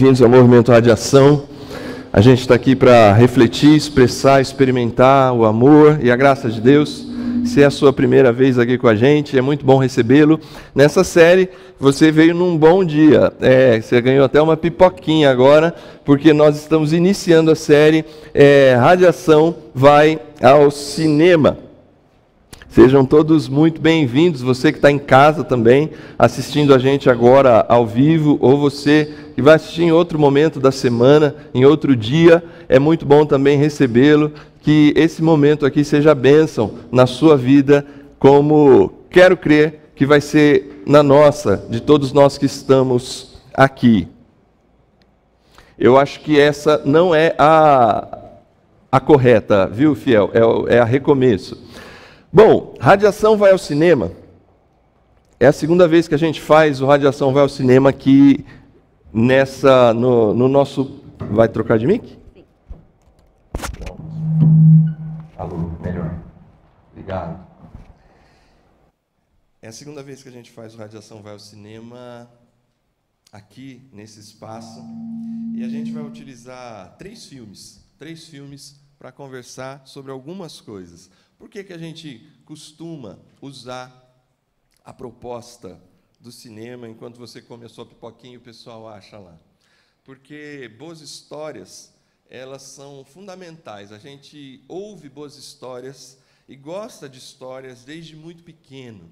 Bem-vindos ao Movimento Radiação. A gente está aqui para refletir, expressar, experimentar o amor e a graça de Deus. Se é a sua primeira vez aqui com a gente, é muito bom recebê-lo. Nessa série, você veio num bom dia. Você ganhou até uma pipoquinha agora, porque nós estamos iniciando a série Radiação vai ao cinema. Sejam todos muito bem-vindos, você que está em casa também, assistindo a gente agora ao vivo, ou você que vai assistir em outro momento da semana, em outro dia, é muito bom também recebê-lo, que esse momento aqui seja bênção na sua vida, como quero crer que vai ser na nossa, de todos nós que estamos aqui. Eu acho que essa não é a correta, viu, fiel? É a recomeço. Bom, Radiação vai ao cinema. É a segunda vez que a gente faz o Radiação vai ao cinema aqui no nosso... Vai trocar de mic? Sim. Alô, melhor. Obrigado. É a segunda vez que a gente faz o Radiação vai ao cinema aqui nesse espaço. E a gente vai utilizar três filmes para conversar sobre algumas coisas. Por que a gente costuma usar a proposta do cinema enquanto você come a sua pipoquinha e o pessoal acha lá? Porque boas histórias, elas são fundamentais. A gente ouve boas histórias e gosta de histórias desde muito pequeno.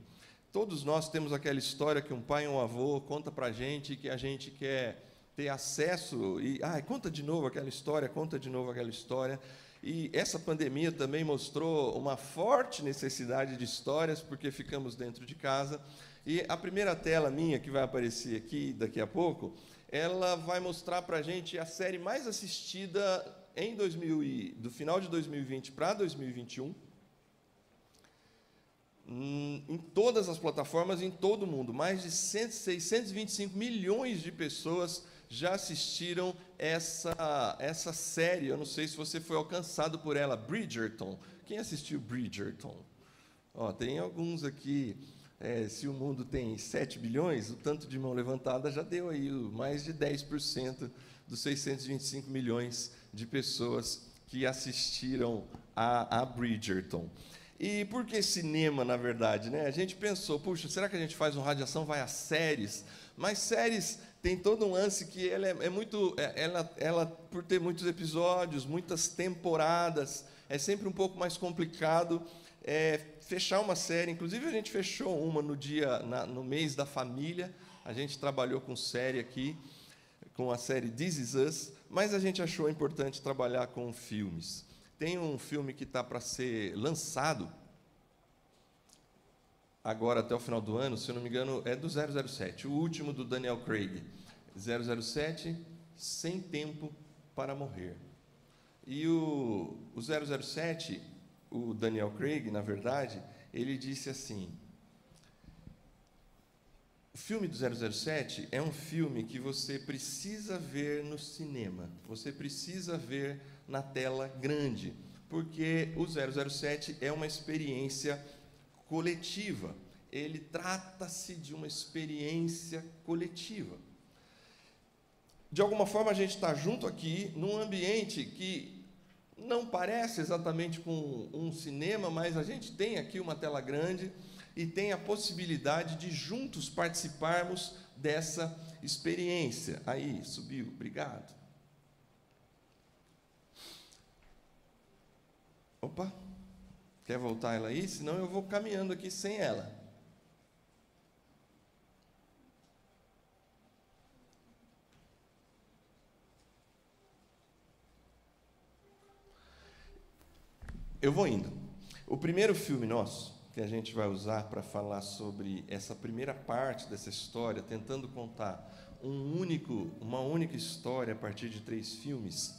Todos nós temos aquela história que um pai ou um avô conta para a gente e que a gente quer ter acesso e conta de novo aquela história, conta de novo aquela história. E essa pandemia também mostrou uma forte necessidade de histórias, porque ficamos dentro de casa. E a primeira tela minha, que vai aparecer aqui daqui a pouco, ela vai mostrar para a gente a série mais assistida do final de 2020 para 2021, em todas as plataformas, em todo o mundo. Mais de 625 milhões de pessoas já assistiram essa série. Eu não sei se você foi alcançado por ela, Bridgerton. Quem assistiu Bridgerton? Tem alguns aqui. Se o mundo tem 7 bilhões, o tanto de mão levantada já deu aí mais de 10% dos 625 milhões de pessoas que assistiram a Bridgerton. E por que cinema, na verdade, né? A gente pensou, puxa, será que a gente faz um Radiação vai a séries? Mas séries tem todo um lance que ela é muito... Ela, por ter muitos episódios, muitas temporadas, é sempre um pouco mais complicado fechar uma série. Inclusive, a gente fechou uma no mês da família. A gente trabalhou com série aqui, com a série This Is Us, mas a gente achou importante trabalhar com filmes. Tem um filme que está para ser lançado agora até o final do ano, se eu não me engano, é do 007, o último do Daniel Craig. 007, Sem Tempo para Morrer. E o 007, o Daniel Craig, na verdade, ele disse assim: o filme do 007 é um filme que você precisa ver no cinema, você precisa ver na tela grande, porque o 007 é uma experiência coletiva. Ele trata-se de uma experiência coletiva. De alguma forma, a gente está junto aqui, num ambiente que não parece exatamente com um cinema, mas a gente tem aqui uma tela grande e tem a possibilidade de juntos participarmos dessa experiência. Aí, subiu, obrigado. Opa, quer voltar ela aí? Senão eu vou caminhando aqui sem ela. Eu vou indo. O primeiro filme nosso, que a gente vai usar para falar sobre essa primeira parte dessa história, tentando contar uma única história a partir de 3 filmes,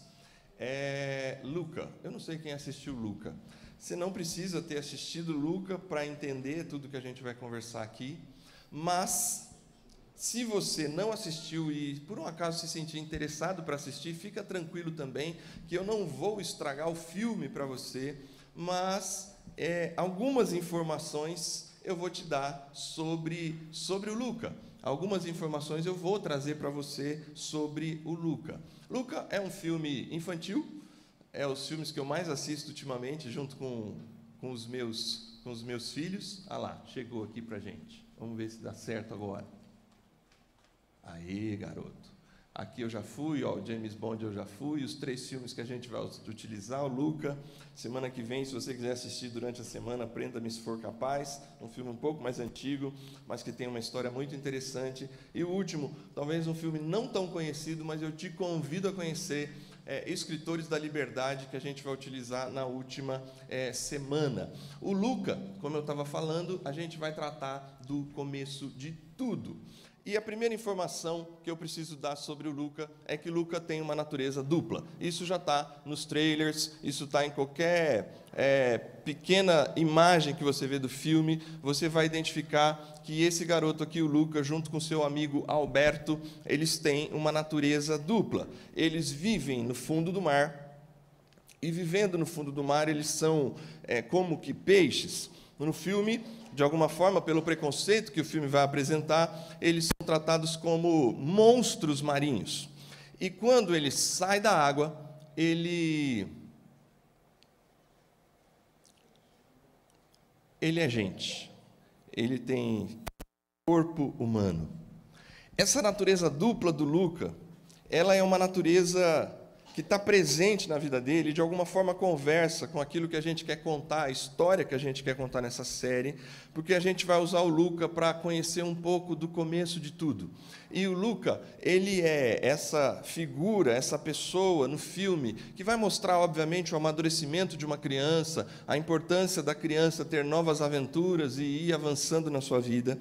é Luca. Eu não sei quem assistiu Luca. Você não precisa ter assistido Luca para entender tudo que a gente vai conversar aqui, mas se você não assistiu e, por um acaso, se sentir interessado para assistir, fica tranquilo também, que eu não vou estragar o filme para você, mas algumas informações eu vou te dar sobre o Luca. algumas informações eu vou trazer para você sobre o Luca. Luca é um filme infantil, é os filmes que eu mais assisto ultimamente, junto com os meus filhos. Ah lá, chegou aqui para a gente. Vamos ver se dá certo agora. Aí, garoto. Aqui eu já fui, ó, o James Bond eu já fui, os 3 filmes que a gente vai utilizar, o Luca. Semana que vem, se você quiser assistir durante a semana, Prenda-me se for capaz, um filme um pouco mais antigo, mas que tem uma história muito interessante. E o último, talvez um filme não tão conhecido, mas eu te convido a conhecer, Escritores da Liberdade, que a gente vai utilizar na última semana. O Luca, como eu estava falando, a gente vai tratar do começo de tudo. E a primeira informação que eu preciso dar sobre o Luca é que o Luca tem uma natureza dupla. Isso já está nos trailers, isso está em qualquer pequena imagem que você vê do filme. Você vai identificar que esse garoto aqui, o Luca, junto com seu amigo Alberto, eles têm uma natureza dupla. Eles vivem no fundo do mar, e vivendo no fundo do mar, eles são como que peixes. No filme, de alguma forma, pelo preconceito que o filme vai apresentar, eles são tratados como monstros marinhos. E quando ele sai da água, ele é gente. Ele tem corpo humano. Essa natureza dupla do Luca, ela é uma natureza que está presente na vida dele, de alguma forma conversa com aquilo que a gente quer contar, a história que a gente quer contar nessa série, porque a gente vai usar o Luca para conhecer um pouco do começo de tudo. E o Luca, ele é essa figura, essa pessoa no filme, que vai mostrar, obviamente, o amadurecimento de uma criança, a importância da criança ter novas aventuras e ir avançando na sua vida.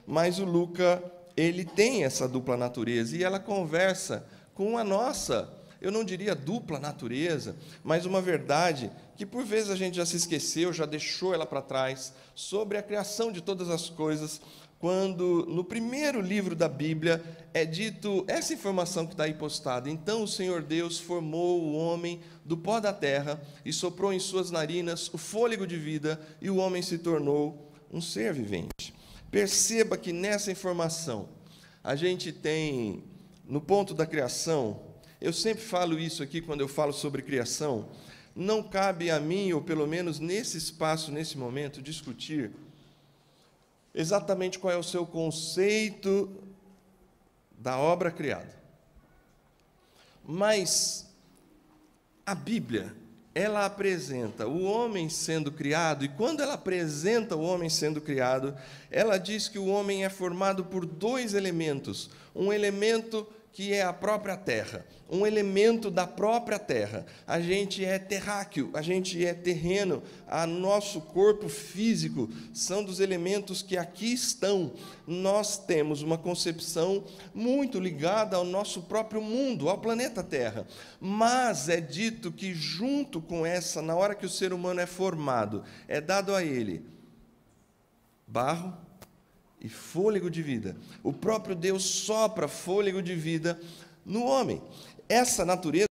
Mas o Luca, ele tem essa dupla natureza, e ela conversa com a nossa, eu não diria dupla natureza, mas uma verdade que por vezes a gente já se esqueceu, já deixou ela para trás, sobre a criação de todas as coisas, quando no primeiro livro da Bíblia é dito essa informação que está aí postada: então o Senhor Deus formou o homem do pó da terra e soprou em suas narinas o fôlego de vida, e o homem se tornou um ser vivente. Perceba que nessa informação a gente tem, no ponto da criação, eu sempre falo isso aqui quando eu falo sobre criação, não cabe a mim, ou pelo menos nesse espaço, nesse momento, discutir exatamente qual é o seu conceito da obra criada. Mas a Bíblia, ela apresenta o homem sendo criado, e quando ela apresenta o homem sendo criado, ela diz que o homem é formado por 2 elementos. Um elemento que é a própria terra, um elemento da própria terra. A gente é terráqueo, a gente é terreno, a nosso corpo físico são dos elementos que aqui estão. Nós temos uma concepção muito ligada ao nosso próprio mundo, ao planeta Terra. Mas é dito que junto com essa, na hora que o ser humano é formado, é dado a ele barro e fôlego de vida. O próprio Deus sopra fôlego de vida no homem. Essa natureza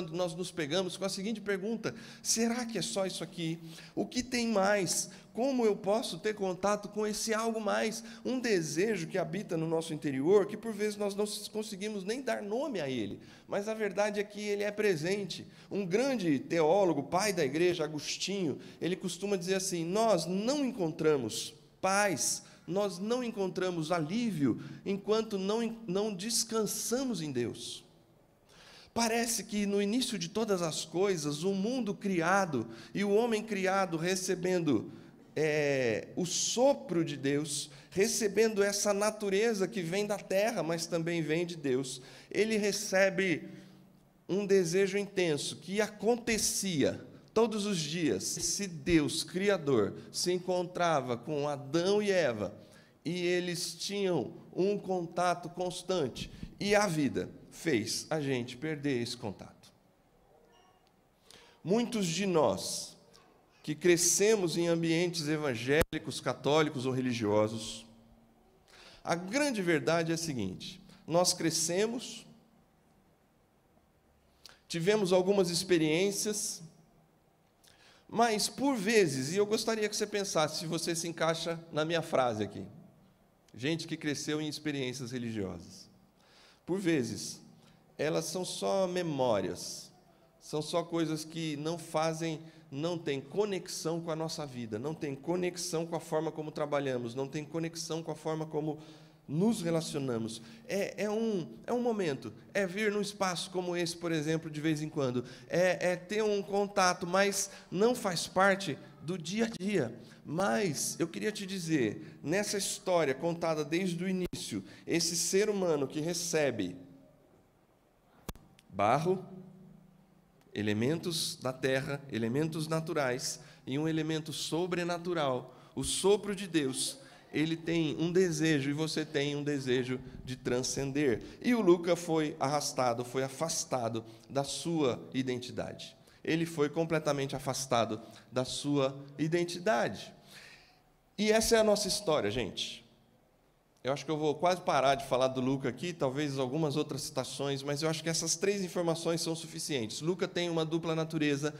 quando nós nos pegamos com a seguinte pergunta: será que é só isso aqui? O que tem mais? Como eu posso ter contato com esse algo mais? Um desejo que habita no nosso interior, que por vezes nós não conseguimos nem dar nome a ele, mas a verdade é que ele é presente. Um grande teólogo, pai da igreja, Agostinho, ele costuma dizer assim: nós não encontramos paz, nós não encontramos alívio enquanto não descansamos em Deus. Parece que no início de todas as coisas, o mundo criado e o homem criado recebendo o sopro de Deus, recebendo essa natureza que vem da terra, mas também vem de Deus, ele recebe um desejo intenso que acontecia todos os dias. Se Deus, Criador, se encontrava com Adão e Eva, e eles tinham um contato constante, e a vida fez a gente perder esse contato. Muitos de nós que crescemos em ambientes evangélicos, católicos ou religiosos, a grande verdade é a seguinte: nós crescemos, tivemos algumas experiências, mas por vezes, e eu gostaria que você pensasse se você se encaixa na minha frase aqui, gente que cresceu em experiências religiosas, por vezes, elas são só memórias, são só coisas que não têm conexão com a nossa vida, não têm conexão com a forma como trabalhamos, não têm conexão com a forma como nos relacionamos. É um momento, é vir num espaço como esse, por exemplo, de vez em quando, é ter um contato, mas não faz parte do dia a dia. Mas eu queria te dizer, nessa história contada desde o início, esse ser humano que recebe barro, elementos da terra, elementos naturais e um elemento sobrenatural, o sopro de Deus, ele tem um desejo, e você tem um desejo de transcender. E o Luca foi arrastado, foi afastado da sua identidade. Ele foi completamente afastado da sua identidade. E essa é a nossa história, gente. Eu acho que eu vou quase parar de falar do Luca aqui, talvez algumas outras citações, mas eu acho que essas 3 informações são suficientes. Luca tem uma dupla natureza,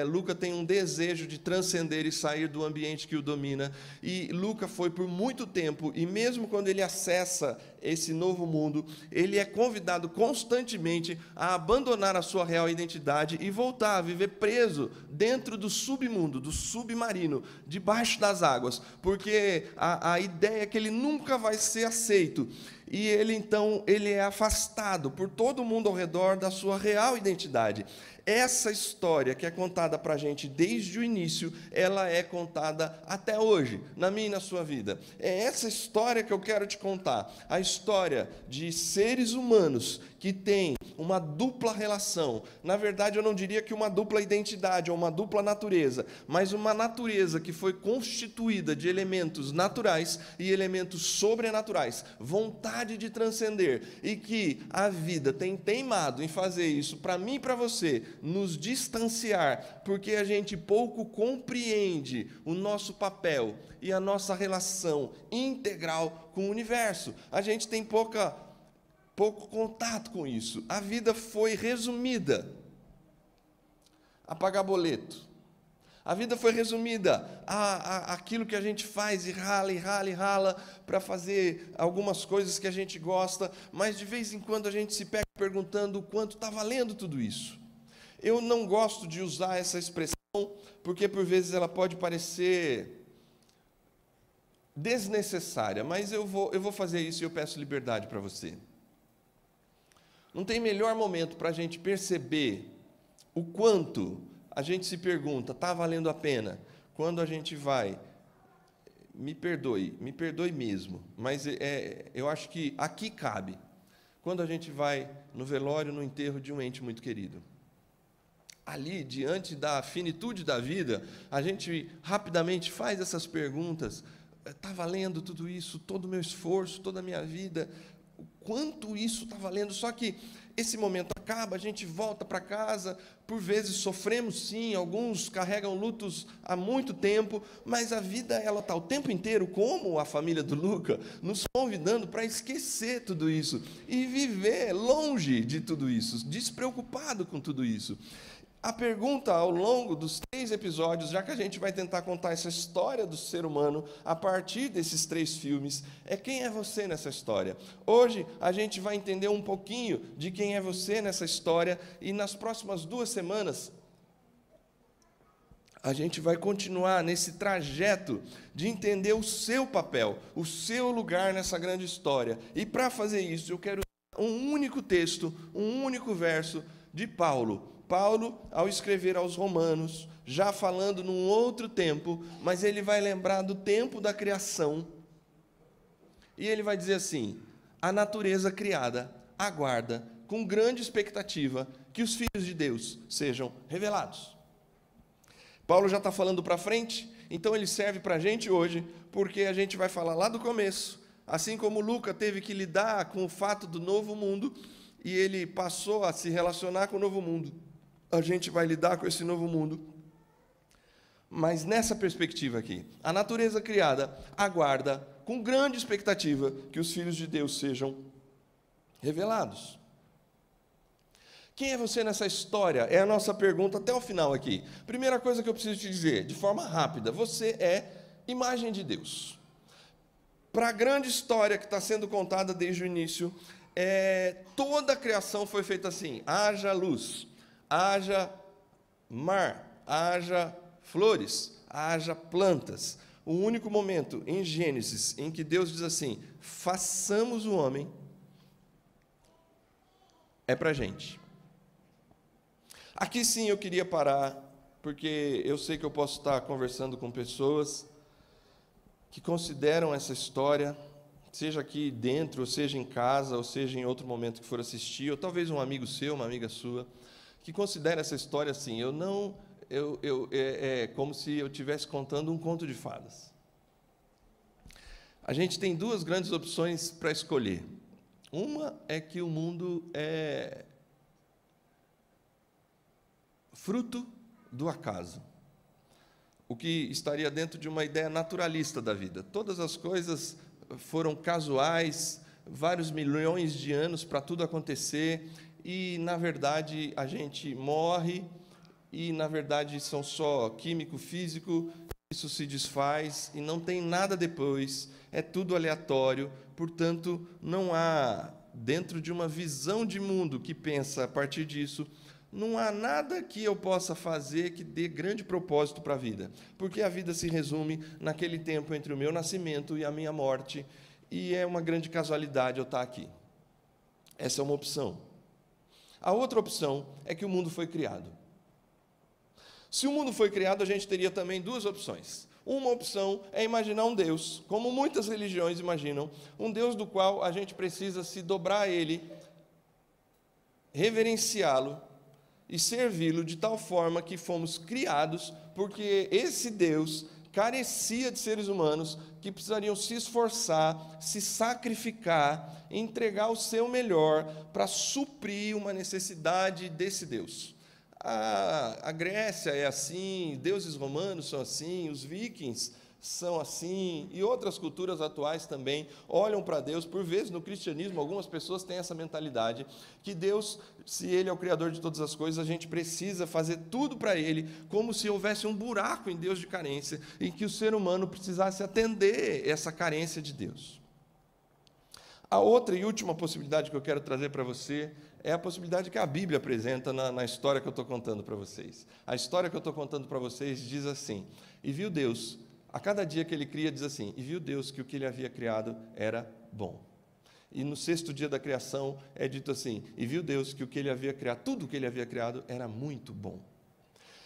Luca tem um desejo de transcender e sair do ambiente que o domina, e Luca foi por muito tempo, e mesmo quando ele acessa esse novo mundo, ele é convidado constantemente a abandonar a sua real identidade e voltar a viver preso dentro do submundo, do submarino, debaixo das águas, porque a ideia é que ele nunca vai ser aceito, e ele é afastado por todo mundo ao redor da sua real identidade. Essa história que é contada para a gente desde o início, ela é contada até hoje, na minha e na sua vida. É essa história que eu quero te contar, a história de seres humanos que têm uma dupla relação. Na verdade, eu não diria que uma dupla identidade ou uma dupla natureza, mas uma natureza que foi constituída de elementos naturais e elementos sobrenaturais, vontade de transcender, e que a vida tem teimado em fazer isso para mim e para você, nos distanciar, porque a gente pouco compreende o nosso papel e a nossa relação integral com o universo. A gente tem pouco contato com isso. A vida foi resumida a pagar boleto. A vida foi resumida àquilo que a gente faz e rala para fazer algumas coisas que a gente gosta, mas de vez em quando a gente se pega perguntando o quanto está valendo tudo isso. Eu não gosto de usar essa expressão, porque por vezes ela pode parecer desnecessária, mas eu vou fazer isso e eu peço liberdade para você. Não tem melhor momento para a gente perceber o quanto a gente se pergunta, está valendo a pena? Quando a gente vai, me perdoe mesmo, mas eu acho que aqui cabe, quando a gente vai no velório, no enterro de um ente muito querido. Ali, diante da finitude da vida, a gente rapidamente faz essas perguntas: está valendo tudo isso, todo o meu esforço, toda a minha vida? O quanto isso está valendo? Só que esse momento acaba, a gente volta para casa, por vezes sofremos sim, alguns carregam lutos há muito tempo, mas a vida ela está o tempo inteiro, como a família do Luca, nos convidando para esquecer tudo isso e viver longe de tudo isso, despreocupado com tudo isso. A pergunta ao longo dos 3 episódios, já que a gente vai tentar contar essa história do ser humano a partir desses 3 filmes, é quem é você nessa história? Hoje a gente vai entender um pouquinho de quem é você nessa história e nas próximas 2 semanas a gente vai continuar nesse trajeto de entender o seu papel, o seu lugar nessa grande história. E para fazer isso eu quero um único texto, um único verso de Paulo. Paulo, ao escrever aos Romanos, já falando num outro tempo, mas ele vai lembrar do tempo da criação, e ele vai dizer assim: a natureza criada aguarda com grande expectativa que os filhos de Deus sejam revelados. Paulo já está falando para frente, então ele serve para a gente hoje, porque a gente vai falar lá do começo, assim como Luca teve que lidar com o fato do novo mundo, e ele passou a se relacionar com o novo mundo. A gente vai lidar com esse novo mundo, mas nessa perspectiva aqui. A natureza criada aguarda com grande expectativa que os filhos de Deus sejam revelados. Quem é você nessa história? É a nossa pergunta até o final aqui. Primeira coisa que eu preciso te dizer, de forma rápida, você é imagem de Deus. Para a grande história que está sendo contada desde o início, toda a criação foi feita assim: haja luz, haja mar, haja flores, haja plantas. O único momento em Gênesis em que Deus diz assim: façamos o homem, é para a gente. Aqui sim eu queria parar, porque eu sei que eu posso estar conversando com pessoas que consideram essa história, seja aqui dentro, ou seja em casa, ou seja em outro momento que for assistir, ou talvez um amigo seu, uma amiga sua, que considera essa história assim: é como se eu estivesse contando um conto de fadas. A gente tem 2 grandes opções para escolher. Uma é que o mundo é fruto do acaso, o que estaria dentro de uma ideia naturalista da vida. Todas as coisas foram casuais, vários milhões de anos para tudo acontecer, e, na verdade, a gente morre, e, na verdade, são só químico, físico, isso se desfaz, e não tem nada depois, é tudo aleatório, portanto, não há, dentro de uma visão de mundo que pensa a partir disso, não há nada que eu possa fazer que dê grande propósito para a vida, porque a vida se resume naquele tempo entre o meu nascimento e a minha morte, e é uma grande casualidade eu estar aqui. Essa é uma opção. A outra opção é que o mundo foi criado. Se o mundo foi criado, a gente teria também 2 opções. Uma opção é imaginar um Deus, como muitas religiões imaginam, um Deus do qual a gente precisa se dobrar a Ele, reverenciá-lo e servi-lo de tal forma que fomos criados, porque esse Deus carecia de seres humanos que precisariam se esforçar, se sacrificar, entregar o seu melhor para suprir uma necessidade desse Deus. A Grécia é assim, deuses romanos são assim, os vikings são assim, e outras culturas atuais também olham para Deus. Por vezes, no cristianismo, algumas pessoas têm essa mentalidade, que Deus, se Ele é o Criador de todas as coisas, a gente precisa fazer tudo para Ele, como se houvesse um buraco em Deus de carência, e que o ser humano precisasse atender essa carência de Deus. A outra e última possibilidade que eu quero trazer para você é a possibilidade que a Bíblia apresenta na história que eu estou contando para vocês. A história que eu estou contando para vocês diz assim: e viu Deus, a cada dia que Ele cria, diz assim, e viu Deus que o que Ele havia criado era bom. E no 6º dia da criação é dito assim, e viu Deus que o que Ele havia criado, tudo o que Ele havia criado era muito bom.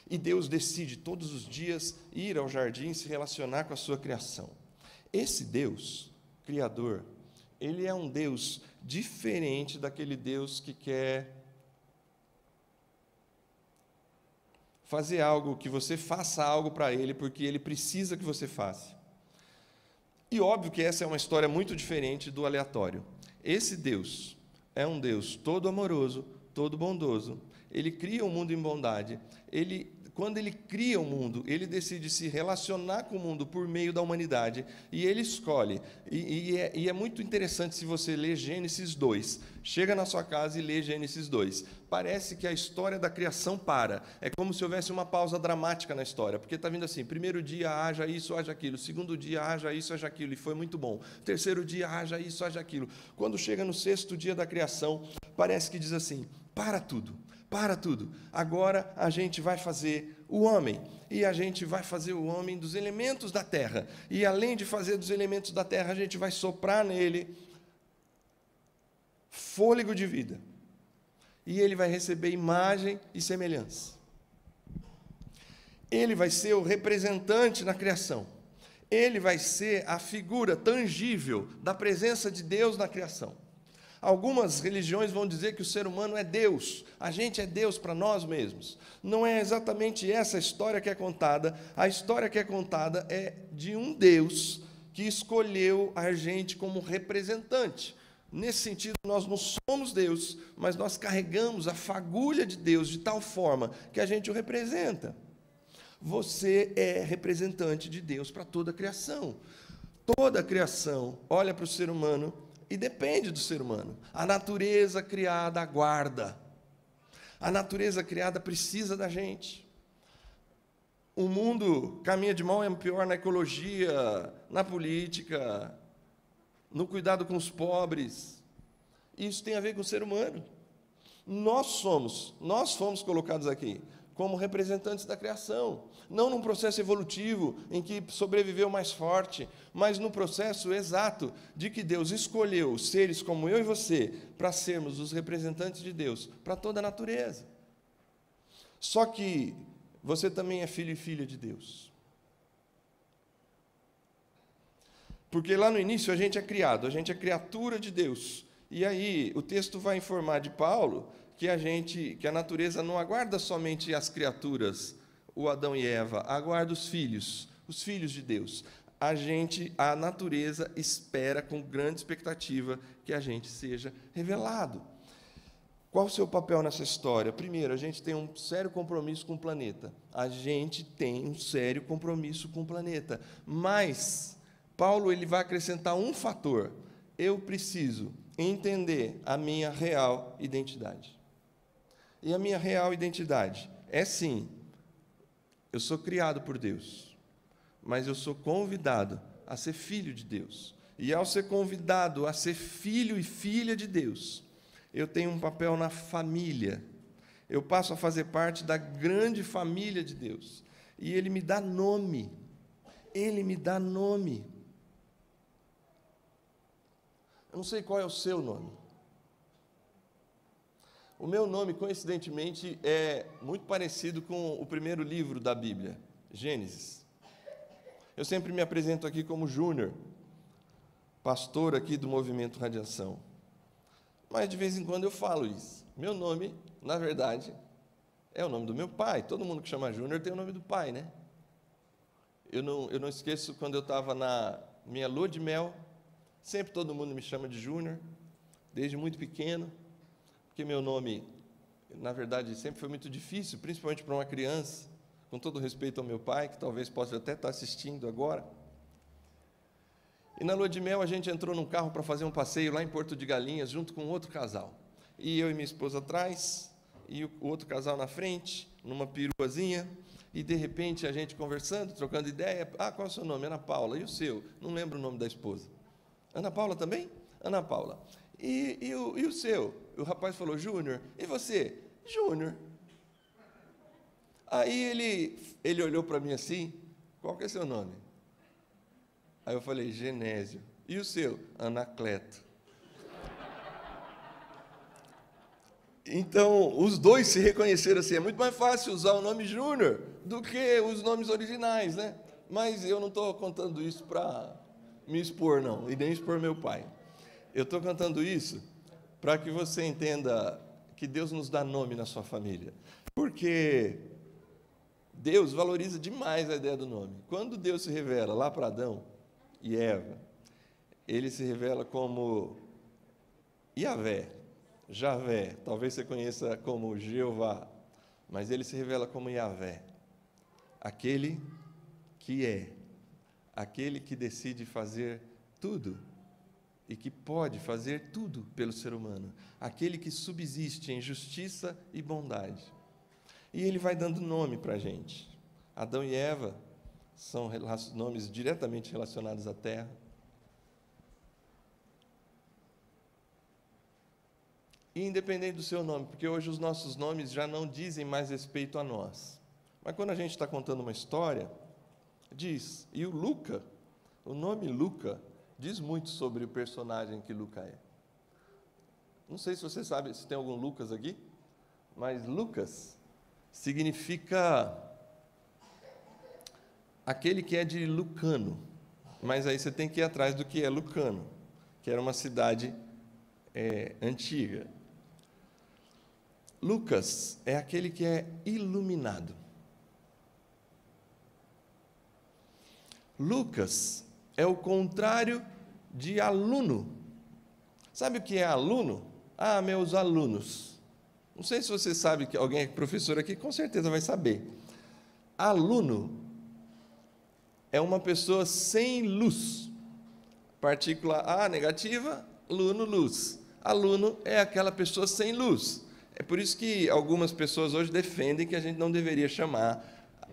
E Deus decide todos os dias ir ao jardim e se relacionar com a sua criação. Esse Deus, Criador, Ele é um Deus diferente daquele Deus que quer fazer algo, que você faça algo para Ele, porque Ele precisa que você faça. E óbvio que essa é uma história muito diferente do aleatório. Esse Deus é um Deus todo amoroso, todo bondoso. Ele cria o mundo em bondade. Quando ele cria o mundo, ele decide se relacionar com o mundo por meio da humanidade, e ele escolhe. E é muito interessante se você ler Gênesis 2. Chega na sua casa e lê Gênesis 2. Parece que a história da criação para. É como se houvesse uma pausa dramática na história, porque está vindo assim, primeiro dia haja isso, haja aquilo, segundo dia haja isso, haja aquilo, e foi muito bom. Terceiro dia haja isso, haja aquilo. Quando chega no sexto dia da criação, parece que diz assim, para tudo. Para tudo. Agora a gente vai fazer o homem. E a gente vai fazer o homem dos elementos da terra. E além de fazer dos elementos da terra, a gente vai soprar nele fôlego de vida. E ele vai receber imagem e semelhança. Ele vai ser o representante na criação. Ele vai ser a figura tangível da presença de Deus na criação. Algumas religiões vão dizer que o ser humano é Deus, a gente é Deus para nós mesmos. Não é exatamente essa a história que é contada. A história que é contada é de um Deus que escolheu a gente como representante. Nesse sentido, nós não somos Deus, mas nós carregamos a fagulha de Deus de tal forma que a gente o representa. Você é representante de Deus para toda a criação. Toda a criação olha para o ser humano e depende do ser humano. A natureza criada aguarda. A natureza criada precisa da gente. O mundo caminha de mal em pior na ecologia, na política, no cuidado com os pobres. Isso tem a ver com o ser humano. Nós fomos colocados aqui como representantes da criação, não num processo evolutivo em que sobreviveu mais forte, mas no processo exato de que Deus escolheu seres como eu e você para sermos os representantes de Deus para toda a natureza. Só que você também é filho e filha de Deus. Porque lá no início a gente é criado, a gente é criatura de Deus. E aí o texto vai informar de Paulo que a natureza não aguarda somente as criaturas, o Adão e Eva, aguarda os filhos de Deus. A natureza espera com grande expectativa que a gente seja revelado. Qual o seu papel nessa história? Primeiro, a gente tem um sério compromisso com o planeta. A gente tem um sério compromisso com o planeta. Mas Paulo ele vai acrescentar um fator. Eu preciso entender a minha real identidade. E a minha real identidade é sim, eu sou criado por Deus, mas eu sou convidado a ser filho de Deus. E ao ser convidado a ser filho e filha de Deus, eu tenho um papel na família. Eu passo a fazer parte da grande família de Deus. E Ele me dá nome. Ele me dá nome. Eu não sei qual é o seu nome. O meu nome, coincidentemente, é muito parecido com o primeiro livro da Bíblia, Gênesis. Eu sempre me apresento aqui como Júnior, pastor aqui do Movimento Radiação. Mas, de vez em quando, eu falo isso. Meu nome, na verdade, é o nome do meu pai. Todo mundo que chama Júnior tem o nome do pai, né? Eu não esqueço quando eu estava na minha lua de mel, sempre todo mundo me chama de Júnior, desde muito pequeno. Porque meu nome, na verdade, sempre foi muito difícil, principalmente para uma criança, com todo respeito ao meu pai, que talvez possa até estar assistindo agora. E na lua de mel a gente entrou num carro para fazer um passeio lá em Porto de Galinhas, junto com outro casal. E eu e minha esposa atrás, e o outro casal na frente, numa peruazinha, e de repente a gente conversando, trocando ideia. Qual é o seu nome? Ana Paula. E o seu? Não lembro o nome da esposa. Ana Paula também? Ana Paula. E o seu? O rapaz falou, Júnior. E você? Júnior. Aí ele olhou para mim assim, qual que é seu nome? Aí eu falei, Genésio. E o seu? Anacleto. Então, os dois se reconheceram assim. É muito mais fácil usar o nome Júnior do que os nomes originais, né? Mas eu não estou contando isso para me expor, não, e nem expor meu pai. Eu estou contando isso para que você entenda que Deus nos dá nome na sua família. Porque Deus valoriza demais a ideia do nome. Quando Deus se revela lá para Adão e Eva, Ele se revela como Yahvé. Javé, talvez você conheça como Jeová, mas ele se revela como Yavé, aquele que é, aquele que decide fazer tudo e que pode fazer tudo pelo ser humano, aquele que subsiste em justiça e bondade. E ele vai dando nome para a gente. Adão e Eva são nomes diretamente relacionados à terra. E independente do seu nome, porque hoje os nossos nomes já não dizem mais respeito a nós. Mas quando a gente está contando uma história, diz. E o nome Luca, diz muito sobre o personagem que Luca é. Não sei se você sabe se tem algum Lucas aqui, mas Lucas significa aquele que é de Lucano. Mas aí você tem que ir atrás do que é Lucano, que era uma cidade antiga. Lucas é aquele que é iluminado. Lucas é o contrário de aluno. Sabe o que é aluno? Ah, meus alunos. Não sei se você sabe, que alguém é professor aqui, com certeza vai saber. Aluno é uma pessoa sem luz. Partícula A negativa, luno, luz. Aluno é aquela pessoa sem luz. É por isso que algumas pessoas hoje defendem que a gente não deveria chamar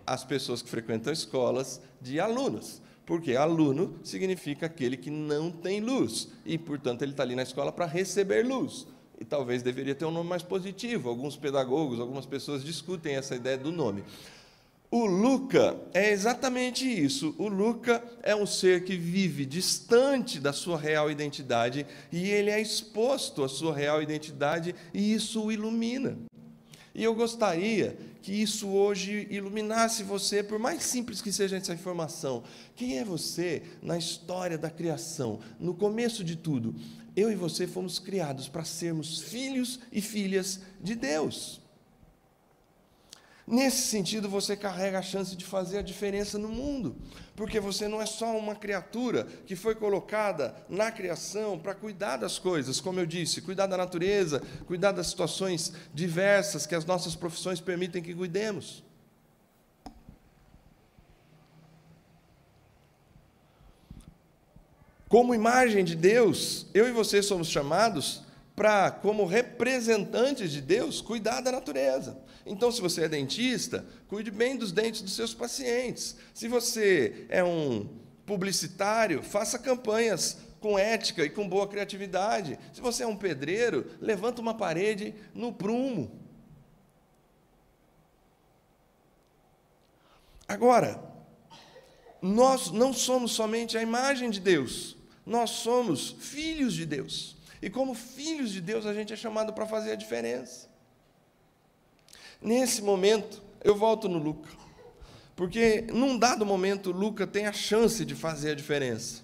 as pessoas que frequentam escolas de alunos, porque aluno significa aquele que não tem luz, e, portanto, ele está ali na escola para receber luz. E talvez deveria ter um nome mais positivo. Alguns pedagogos, algumas pessoas discutem essa ideia do nome. O Luca é exatamente isso. O Luca é um ser que vive distante da sua real identidade e ele é exposto à sua real identidade e isso o ilumina. E eu gostaria que isso hoje iluminasse você, por mais simples que seja essa informação. Quem é você na história da criação? No começo de tudo, eu e você fomos criados para sermos filhos e filhas de Deus. Nesse sentido, você carrega a chance de fazer a diferença no mundo, porque você não é só uma criatura que foi colocada na criação para cuidar das coisas, como eu disse, cuidar da natureza, cuidar das situações diversas que as nossas profissões permitem que cuidemos. Como imagem de Deus, eu e você somos chamados para, como representantes de Deus, cuidar da natureza. Então, se você é dentista, cuide bem dos dentes dos seus pacientes. Se você é um publicitário, faça campanhas com ética e com boa criatividade. Se você é um pedreiro, levanta uma parede no prumo. Agora, nós não somos somente a imagem de Deus, nós somos filhos de Deus. E como filhos de Deus, a gente é chamado para fazer a diferença. Nesse momento, eu volto no Luca, porque num dado momento, Luca tem a chance de fazer a diferença.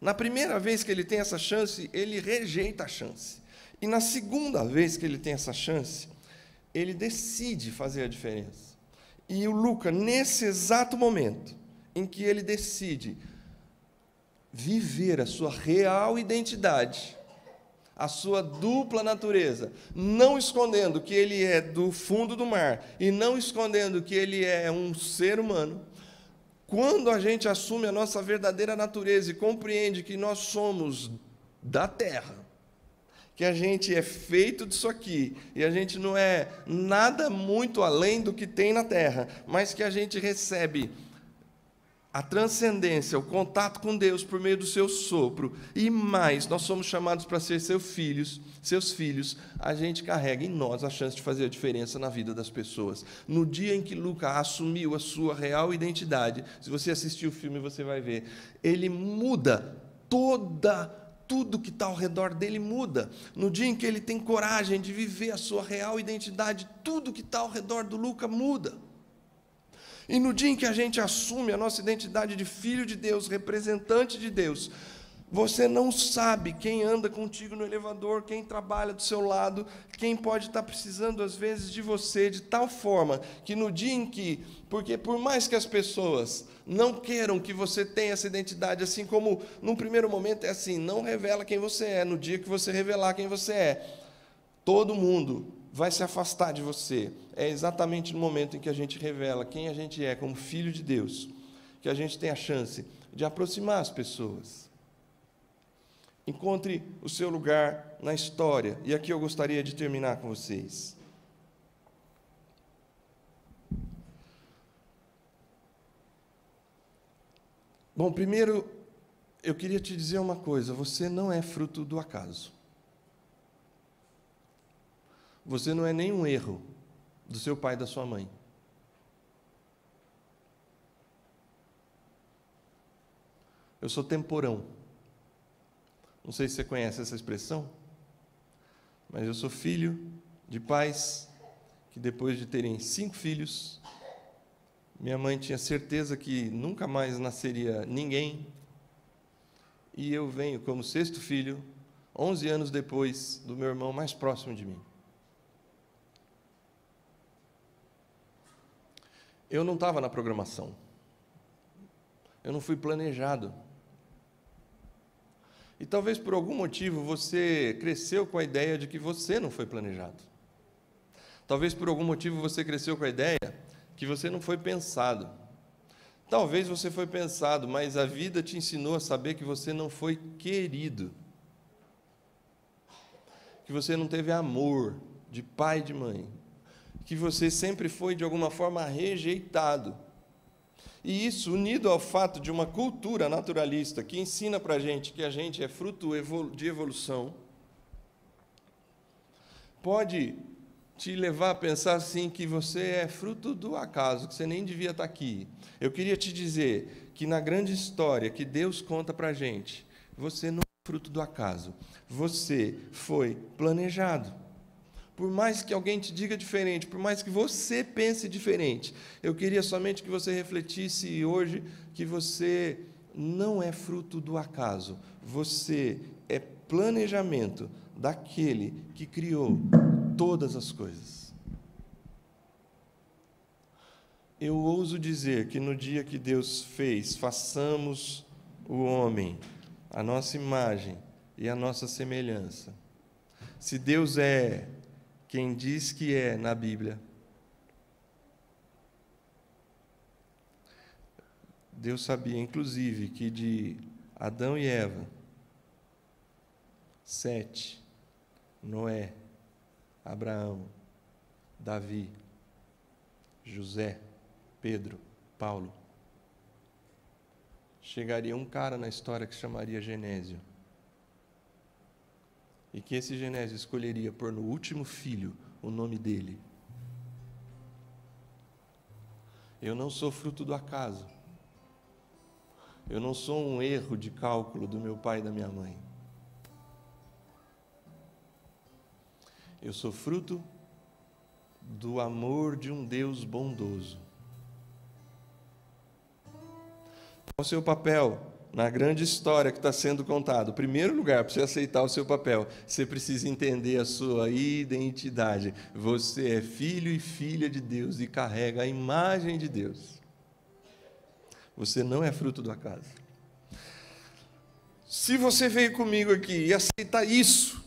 Na primeira vez que ele tem essa chance, ele rejeita a chance. E na segunda vez que ele tem essa chance, ele decide fazer a diferença. E o Luca, nesse exato momento em que ele decide viver a sua real identidade, a sua dupla natureza, não escondendo que ele é do fundo do mar e não escondendo que ele é um ser humano, quando a gente assume a nossa verdadeira natureza e compreende que nós somos da terra, que a gente é feito disso aqui, e a gente não é nada muito além do que tem na terra, mas que a gente recebe a transcendência, o contato com Deus por meio do seu sopro, e mais, nós somos chamados para ser seus filhos, a gente carrega em nós a chance de fazer a diferença na vida das pessoas. No dia em que Luca assumiu a sua real identidade, se você assistir o filme, você vai ver, ele muda tudo que está ao redor dele muda. No dia em que ele tem coragem de viver a sua real identidade, tudo que está ao redor do Luca muda. E no dia em que a gente assume a nossa identidade de filho de Deus, representante de Deus, você não sabe quem anda contigo no elevador, quem trabalha do seu lado, quem pode estar precisando, às vezes, de você, de tal forma que no dia em que, porque por mais que as pessoas não queiram que você tenha essa identidade, assim como num primeiro momento é assim, não revela quem você é, no dia que você revelar quem você é, todo mundo vai se afastar de você. É exatamente no momento em que a gente revela quem a gente é como filho de Deus, que a gente tem a chance de aproximar as pessoas. Encontre o seu lugar na história. E aqui eu gostaria de terminar com vocês. Bom, primeiro, eu queria te dizer uma coisa: você não é fruto do acaso. Você não é nenhum erro do seu pai e da sua mãe. Eu sou temporão. Não sei se você conhece essa expressão, mas eu sou filho de pais que, depois de terem 5 filhos, minha mãe tinha certeza que nunca mais nasceria ninguém, e eu venho como 6º filho, 11 anos depois do meu irmão mais próximo de mim. Eu não estava na programação. Eu não fui planejado. E talvez por algum motivo você cresceu com a ideia de que você não foi planejado. Talvez por algum motivo você cresceu com a ideia que você não foi pensado. Talvez você foi pensado, mas a vida te ensinou a saber que você não foi querido. Que você não teve amor de pai e de mãe. Que você sempre foi, de alguma forma, rejeitado. E isso, unido ao fato de uma cultura naturalista que ensina para a gente que a gente é fruto de evolução, pode te levar a pensar assim que você é fruto do acaso, que você nem devia estar aqui. Eu queria te dizer que na grande história que Deus conta para a gente, você não é fruto do acaso, você foi planejado. Por mais que alguém te diga diferente, por mais que você pense diferente, eu queria somente que você refletisse hoje que você não é fruto do acaso, você é planejamento daquele que criou todas as coisas. Eu ouso dizer que no dia que Deus fez, façamos o homem, a nossa imagem e a nossa semelhança. Se Deus é quem diz que é na Bíblia, Deus sabia, inclusive, que de Adão e Eva, Sete, Noé, Abraão, Davi, José, Pedro, Paulo, chegaria um cara na história que se chamaria Genésio. E que esse Genésio escolheria pôr no último filho o nome dele. Eu não sou fruto do acaso. Eu não sou um erro de cálculo do meu pai e da minha mãe. Eu sou fruto do amor de um Deus bondoso. Qual é o seu papel na grande história que está sendo contada? Em primeiro lugar, para você aceitar o seu papel, você precisa entender a sua identidade. Você é filho e filha de Deus e carrega a imagem de Deus. Você não é fruto do acaso. Se você veio comigo aqui e aceita isso,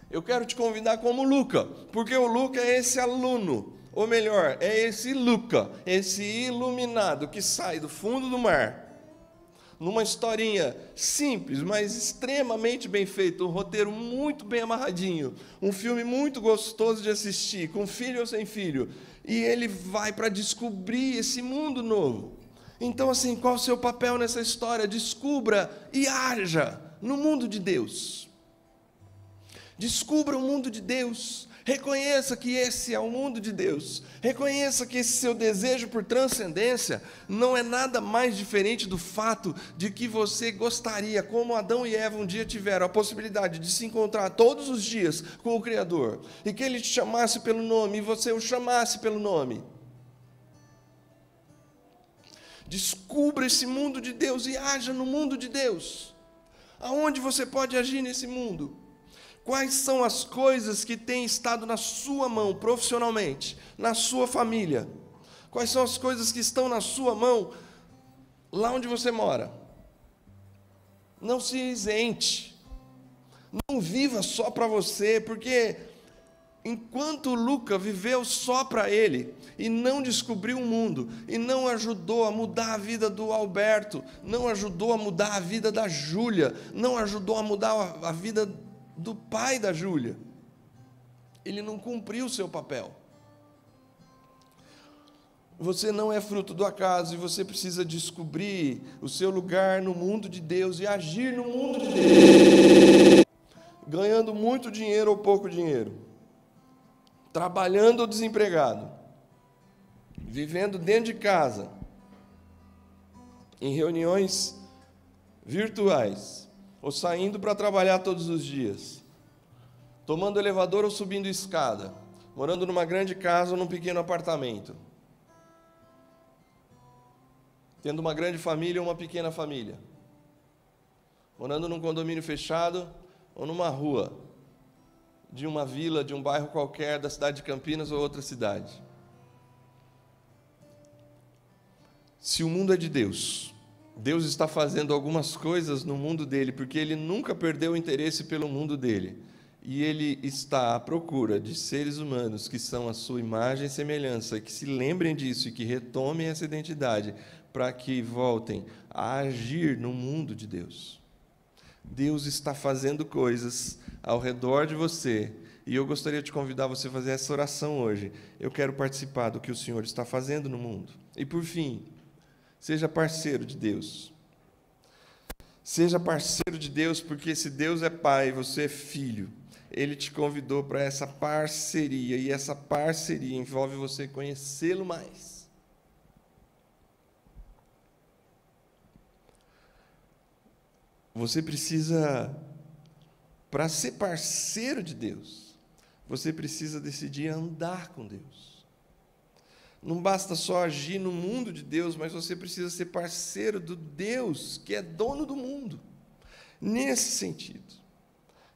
eu quero te convidar como Luca, porque o Luca é esse aluno, ou melhor, é esse Luca, esse iluminado que sai do fundo do mar, numa historinha simples, mas extremamente bem feita, um roteiro muito bem amarradinho, um filme muito gostoso de assistir, com filho ou sem filho, e ele vai para descobrir esse mundo novo. Então, assim, qual o seu papel nessa história? Descubra e haja no mundo de Deus. Descubra o mundo de Deus. Reconheça que esse é o mundo de Deus. Reconheça que esse seu desejo por transcendência não é nada mais diferente do fato de que você gostaria, como Adão e Eva um dia tiveram a possibilidade de se encontrar todos os dias com o Criador, e que Ele te chamasse pelo nome e você o chamasse pelo nome. Descubra esse mundo de Deus e haja no mundo de Deus. Aonde você pode agir nesse mundo? Quais são as coisas que têm estado na sua mão profissionalmente, na sua família? Quais são as coisas que estão na sua mão lá onde você mora? Não se isente. Não viva só para você, porque enquanto Luca viveu só para ele e não descobriu o mundo, e não ajudou a mudar a vida do Alberto, não ajudou a mudar a vida da Júlia, não ajudou a mudar a vida do pai da Júlia, ele não cumpriu o seu papel. Você não é fruto do acaso e você precisa descobrir o seu lugar no mundo de Deus e agir no mundo de Deus, ganhando muito dinheiro ou pouco dinheiro, trabalhando ou desempregado, vivendo dentro de casa, em reuniões virtuais, ou saindo para trabalhar todos os dias, tomando elevador ou subindo escada, morando numa grande casa ou num pequeno apartamento, tendo uma grande família ou uma pequena família, morando num condomínio fechado ou numa rua, de uma vila, de um bairro qualquer, da cidade de Campinas ou outra cidade. Se o mundo é de Deus, Deus está fazendo algumas coisas no mundo dele, porque ele nunca perdeu o interesse pelo mundo dele. E ele está à procura de seres humanos que são a sua imagem e semelhança, que se lembrem disso e que retomem essa identidade, para que voltem a agir no mundo de Deus. Deus está fazendo coisas ao redor de você, e eu gostaria de convidar você a fazer essa oração hoje. Eu quero participar do que o Senhor está fazendo no mundo. E por fim, seja parceiro de Deus. Seja parceiro de Deus, porque se Deus é pai e você é filho, Ele te convidou para essa parceria, e essa parceria envolve você conhecê-lo mais. Você precisa, para ser parceiro de Deus, você precisa decidir andar com Deus. Não basta só agir no mundo de Deus, mas você precisa ser parceiro do Deus que é dono do mundo. Nesse sentido,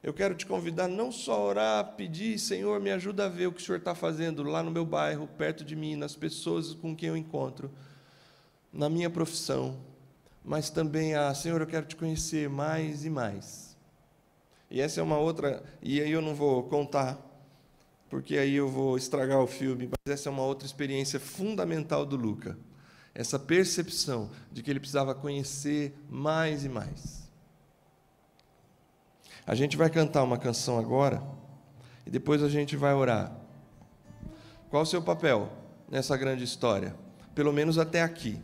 eu quero te convidar não só a orar, pedir, Senhor, me ajuda a ver o que o Senhor está fazendo lá no meu bairro, perto de mim, nas pessoas com quem eu encontro, na minha profissão, mas também Senhor, eu quero te conhecer mais e mais. E essa é uma outra, e aí eu não vou contar, porque aí eu vou estragar o filme, mas essa é uma outra experiência fundamental do Luca, essa percepção de que ele precisava conhecer mais e mais. A gente vai cantar uma canção agora, e depois a gente vai orar. Qual o seu papel nessa grande história? Pelo menos até aqui.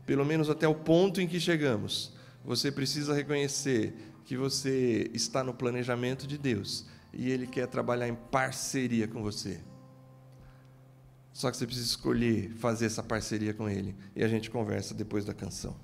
Pelo menos até o ponto em que chegamos, você precisa reconhecer que você está no planejamento de Deus e Ele quer trabalhar em parceria com você. Só que você precisa escolher fazer essa parceria com Ele, e a gente conversa depois da canção.